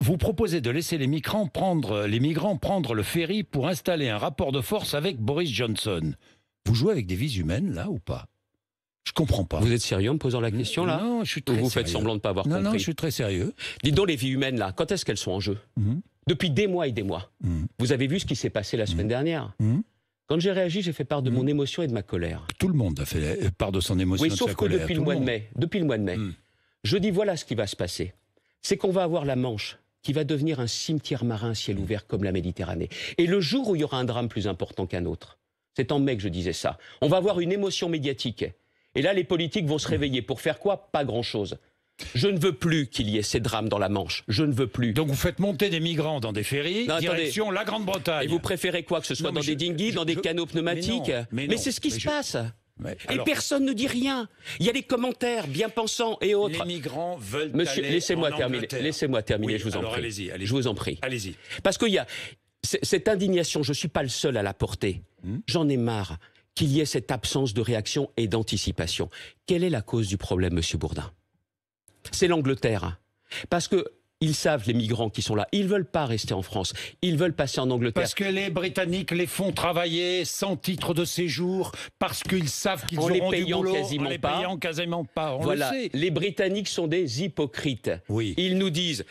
Vous proposez de laisser les migrants prendre le ferry pour installer un rapport de force avec Boris Johnson. Vous jouez avec des vies humaines, là, ou pas? Je comprends pas. Vous êtes sérieux en me posant la question, là? Non, je suis très Ou vous sérieux. faites semblant de ne pas avoir compris? Non, je suis très sérieux. Dites donc, les vies humaines, là, quand est-ce qu'elles sont en jeu? Depuis des mois et des mois. Vous avez vu ce qui s'est passé la semaine dernière? Quand j'ai réagi, j'ai fait part de mon émotion et de ma colère. Tout le monde a fait part de son émotion et Oui, de sauf sa que colère. depuis le mois de mai, je dis voilà ce qui va se passer. C'est qu'on va avoir la Manche qui va devenir un cimetière marin à ciel ouvert comme la Méditerranée. Et le jour où il y aura un drame plus important qu'un autre, c'est en mai que je disais ça, on va avoir une émotion médiatique. Et là, les politiques vont se réveiller. Pour faire quoi? Pas grand-chose. Je ne veux plus qu'il y ait ces drames dans la Manche. Je ne veux plus. Donc vous faites monter des migrants dans des ferries, direction la Grande-Bretagne. Et vous préférez quoi? Que ce soit dans des dinghies, dans des canots pneumatiques? Mais c'est ce qui se passe. Alors, et personne ne dit rien. Il y a les commentaires bien pensants et autres. Les migrants veulent Monsieur, aller laissez-moi en terminer. Angleterre. Laissez-moi terminer, Oui, je vous en alors prie. allez-y. Je vous en prie. Allez-y. Parce qu'il y a cette indignation, je ne suis pas le seul à la porter. J'en ai marre qu'il y ait cette absence de réaction et d'anticipation. Quelle est la cause du problème, Monsieur Bourdin? C'est l'Angleterre. Parce que ils savent, les migrants qui sont là, ils ne veulent pas rester en France, ils veulent passer en Angleterre. Parce que les Britanniques les font travailler sans titre de séjour, parce qu'ils savent qu'ils auront du boulot, en les payant quasiment pas. Voilà, le sait. Les Britanniques sont des hypocrites. Oui. Ils nous disent,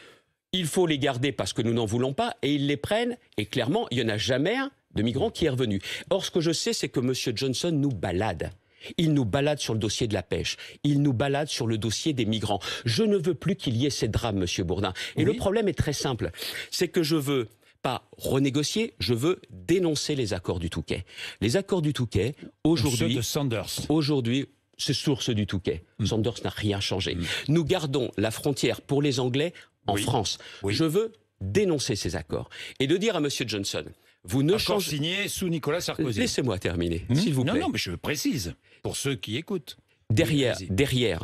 il faut les garder parce que nous n'en voulons pas, et ils les prennent, et clairement, il n'y en a jamais un de migrant qui est revenu. Or, ce que je sais, c'est que M. Johnson nous balade. Il nous balade sur le dossier de la pêche. Il nous balade sur le dossier des migrants. Je ne veux plus qu'il y ait ces drames, Monsieur Bourdin. Et le problème est très simple. C'est que je veux pas renégocier, je veux dénoncer les accords du Touquet. Les accords du Touquet, aujourd'hui... Ceux de Sanders. Aujourd'hui, c'est source du Touquet. Sanders n'a rien changé. Nous gardons la frontière pour les Anglais en France. Je veux dénoncer ces accords. Et de dire à Monsieur Johnson... Vous ne changez... signé sous Nicolas Sarkozy. Laissez-moi terminer, s'il vous plaît. Non, mais je précise, pour ceux qui écoutent. Derrière,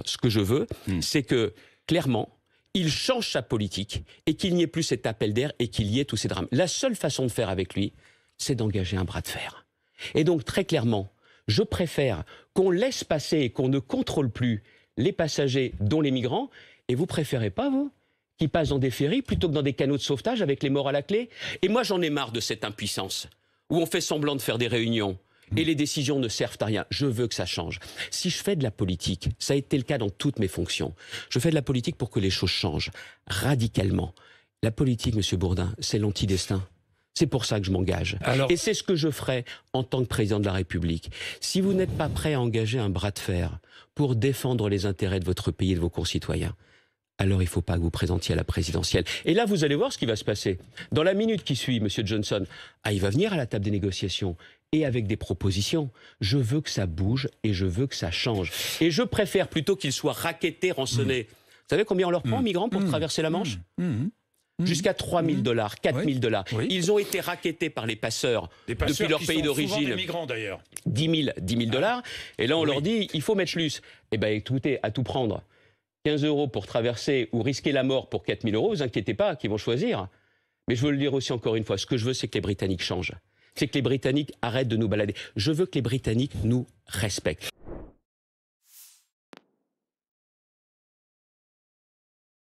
ce que je veux, c'est que, clairement, il change sa politique et qu'il n'y ait plus cet appel d'air et qu'il y ait tous ces drames. La seule façon de faire avec lui, c'est d'engager un bras de fer. Et donc, très clairement, je préfère qu'on laisse passer et qu'on ne contrôle plus les passagers, dont les migrants, et vous préférez pas, vous, qui passent dans des ferries plutôt que dans des canots de sauvetage avec les morts à la clé. Et moi, j'en ai marre de cette impuissance, où on fait semblant de faire des réunions et les décisions ne servent à rien. Je veux que ça change. Si je fais de la politique, ça a été le cas dans toutes mes fonctions, je fais de la politique pour que les choses changent radicalement. La politique, Monsieur Bourdin, c'est l'antidestin. C'est pour ça que je m'engage. Et c'est ce que je ferai en tant que président de la République. Si vous n'êtes pas prêt à engager un bras de fer pour défendre les intérêts de votre pays et de vos concitoyens, alors il ne faut pas que vous présentiez à la présidentielle. Et là, vous allez voir ce qui va se passer. Dans la minute qui suit, M. Johnson, il va venir à la table des négociations et avec des propositions. Je veux que ça bouge et je veux que ça change. Et je préfère plutôt qu'ils soient rackettés, rançonnés. Vous savez combien on leur prend, migrants, pour traverser la Manche Jusqu'à 3 000 $, 4 000 $. Ils ont été rackettés par les passeurs depuis leur pays d'origine. 10 000 $. Et là, on leur dit, il faut mettre plus. Eh bien, écoutez, à tout prendre. 15 € pour traverser ou risquer la mort pour 4 000 €, vous inquiétez pas, qu'ils vont choisir. Mais je veux le dire aussi encore une fois, ce que je veux, c'est que les Britanniques changent. C'est que les Britanniques arrêtent de nous balader. Je veux que les Britanniques nous respectent.